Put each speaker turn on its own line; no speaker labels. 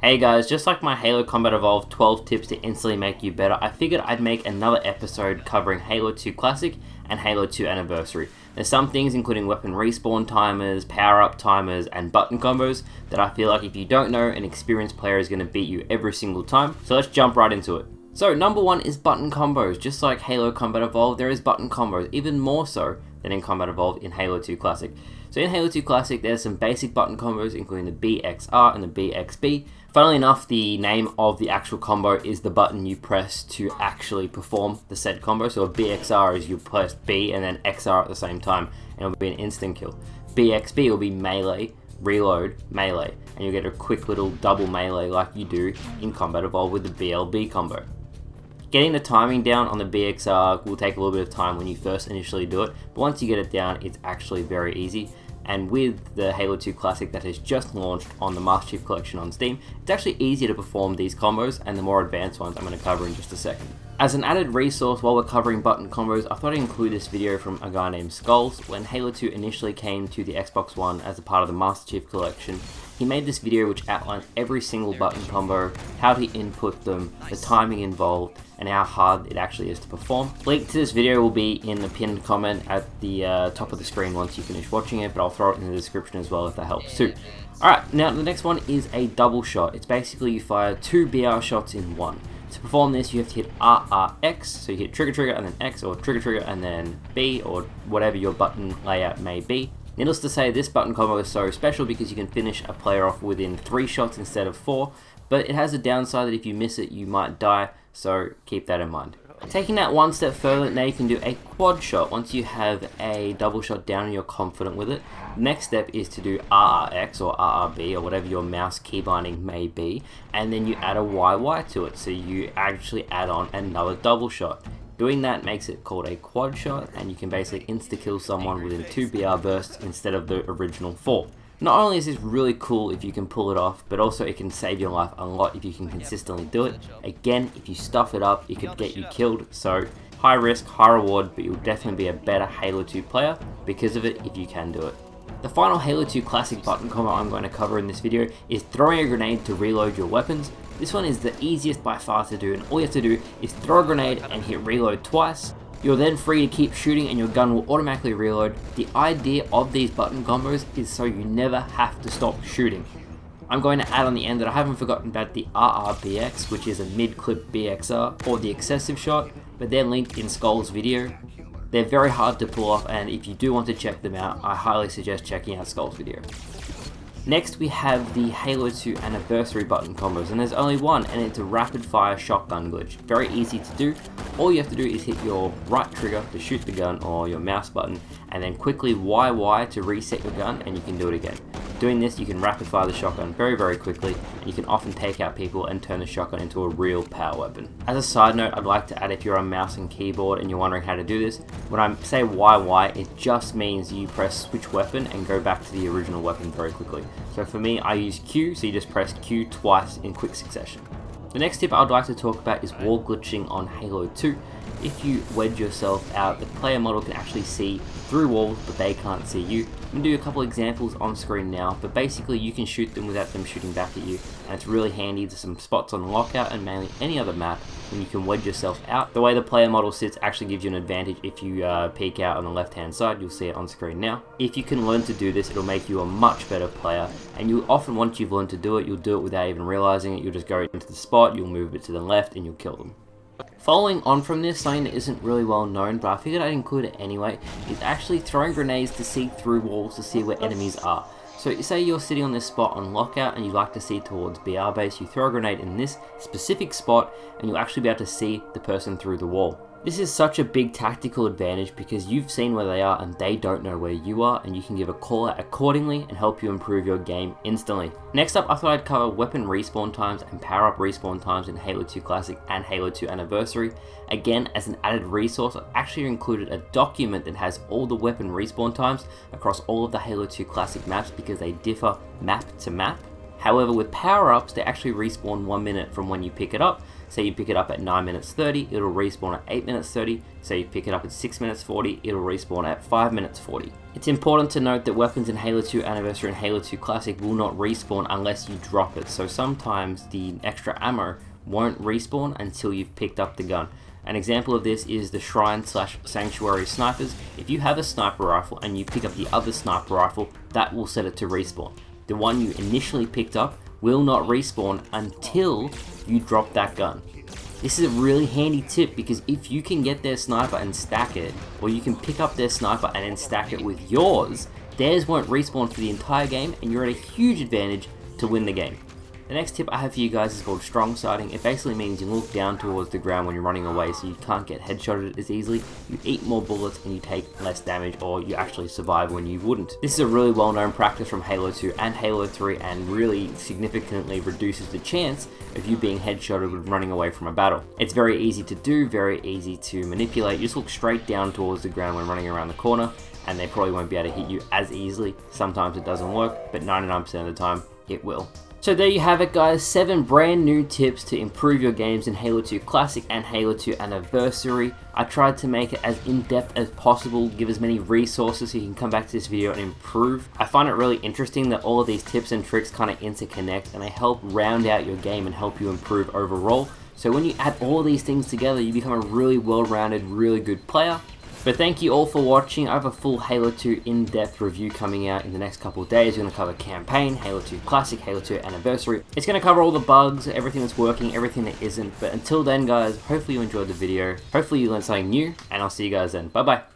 Hey guys, just like my Halo Combat Evolved 12 tips to instantly make you better, I figured I'd make another episode covering Halo 2 Classic and Halo 2 Anniversary. There's some things including weapon respawn timers, power up timers, and button combos that I feel like if you don't know, an experienced player is going to beat you every single time. So let's jump right into it. So number one is button combos. Just like Halo Combat Evolved, there is button combos, even more so than in Combat Evolved in Halo 2 Classic. So in Halo 2 Classic, there's some basic button combos, including the BXR and the BXB. Funnily enough, the name of the actual combo is the button you press to actually perform the said combo. So a BXR is you press B and then XR at the same time, and it'll be an instant kill. BXB will be melee, reload, melee, and you'll get a quick little double melee like you do in Combat Evolved with the BLB combo. Getting the timing down on the BXR will take a little bit of time when you first initially do it, but once you get it down, it's actually very easy. And with the Halo 2 Classic that has just launched on the Master Chief Collection on Steam, it's actually easier to perform these combos and the more advanced ones I'm going to cover in just a second. As an added resource while we're covering button combos, I thought I'd include this video from a guy named Skulls. When Halo 2 initially came to the Xbox One as a part of the Master Chief Collection, he made this video which outlines every single button combo, how to input them, the timing involved, and how hard it actually is to perform. Link to this video will be in the pinned comment at the top of the screen once you finish watching it, but I'll throw it in the description as well if that helps too. Alright, now the next one is a double shot. It's basically you fire two BR shots in one. To perform this, you have to hit RRX, so you hit trigger and then X, or trigger and then B, or whatever your button layout may be. Needless to say, this button combo is so special because you can finish a player off within 3 shots instead of 4, but it has a downside that if you miss it, you might die, so keep that in mind. Taking that one step further, now you can do a quad shot. Once you have a double shot down and you're confident with it, the next step is to do RRX or RRB or whatever your mouse key binding may be, and then you add a YY to it, so you actually add on another double shot. Doing that makes it called a quad shot, and you can basically insta-kill someone within 2 BR bursts instead of the original 4. Not only is this really cool if you can pull it off, but also it can save your life a lot if you can consistently do it. Again, if you stuff it up, it could get you killed, so high risk, high reward, but you'll definitely be a better Halo 2 player because of it if you can do it. The final Halo 2 Classic button combo I'm going to cover in this video is throwing a grenade to reload your weapons. This one is the easiest by far to do, and all you have to do is throw a grenade and hit reload twice. You're then free to keep shooting and your gun will automatically reload. The idea of these button combos is so you never have to stop shooting. I'm going to add on the end that I haven't forgotten about the RRBX, which is a mid-clip BXR, or the excessive shot, but they're linked in Skull's video. They're very hard to pull off, and if you do want to check them out, I highly suggest checking out Skull's video. Next we have the Halo 2 Anniversary button combos, and there's only one, and it's a rapid fire shotgun glitch. Very easy to do. All you have to do is hit your right trigger to shoot the gun or your mouse button, and then quickly YY to reset your gun, and you can do it again. Doing this, you can rapid fire the shotgun very quickly, and you can often take out people and turn the shotgun into a real power weapon. As a side note, I'd like to add, if you're on mouse and keyboard and you're wondering how to do this, when I say YY, it just means you press switch weapon and go back to the original weapon very quickly. So for me, I use Q, so you just press Q twice in quick succession. The next tip I'd like to talk about is wall glitching on Halo 2. If you wedge yourself out, the player model can actually see through walls, but they can't see you. I'm going to do a couple examples on screen now, but basically you can shoot them without them shooting back at you, and it's really handy to some spots on Lockout and mainly any other map when you can wedge yourself out. The way the player model sits actually gives you an advantage. If you peek out on the left hand side, you'll see it on screen now. If you can learn to do this, it'll make you a much better player, and you'll often, once you've learned to do it, you'll do it without even realizing it. You'll just go into the spot, you'll move it to the left, and you'll kill them. Following on from this, something that isn't really well known, but I figured I'd include it anyway, is actually throwing grenades to see through walls to see where enemies are. So say you're sitting on this spot on Lockout and you'd like to see towards BR base, you throw a grenade in this specific spot and you'll actually be able to see the person through the wall. This is such a big tactical advantage because you've seen where they are and they don't know where you are, and you can give a call out accordingly and help you improve your game instantly. Next up, I thought I'd cover weapon respawn times and power up respawn times in Halo 2 Classic and Halo 2 Anniversary. Again, as an added resource, I've actually included a document that has all the weapon respawn times across all of the Halo 2 Classic maps because they differ map to map. However, with power-ups, they actually respawn 1 minute from when you pick it up, say you pick it up at 9 minutes 30, it'll respawn at 8 minutes 30. Say you pick it up at 6 minutes 40, it'll respawn at 5 minutes 40. It's important to note that weapons in Halo 2 Anniversary and Halo 2 Classic will not respawn unless you drop it. So sometimes the extra ammo won't respawn until you've picked up the gun. An example of this is the Shrine/Sanctuary snipers. If you have a sniper rifle and you pick up the other sniper rifle, that will set it to respawn. The one you initially picked up will not respawn until you drop that gun. This is a really handy tip because if you can get their sniper and stack it, or you can pick up their sniper and then stack it with yours, theirs won't respawn for the entire game and you're at a huge advantage to win the game. The next tip I have for you guys is called strong sighting. It basically means you look down towards the ground when you're running away so you can't get headshotted as easily, you eat more bullets and you take less damage, or you actually survive when you wouldn't. This is a really well known practice from Halo 2 and Halo 3 and really significantly reduces the chance of you being headshotted when running away from a battle. It's very easy to do, very easy to manipulate. You just look straight down towards the ground when running around the corner and they probably won't be able to hit you as easily. Sometimes it doesn't work, but 99% of the time it will. So there you have it guys, 7 brand new tips to improve your games in Halo 2 Classic and Halo 2 Anniversary. I tried to make it as in-depth as possible, give as many resources so you can come back to this video and improve. I find it really interesting that all of these tips and tricks kind of interconnect and they help round out your game and help you improve overall. So when you add all of these things together, you become a really well-rounded, really good player. But thank you all for watching. I have a full Halo 2 in-depth review coming out in the next couple of days. We're going to cover campaign, Halo 2 Classic, Halo 2 Anniversary. It's going to cover all the bugs, everything that's working, everything that isn't. But until then guys, hopefully you enjoyed the video. Hopefully you learned something new, and I'll see you guys then. Bye bye.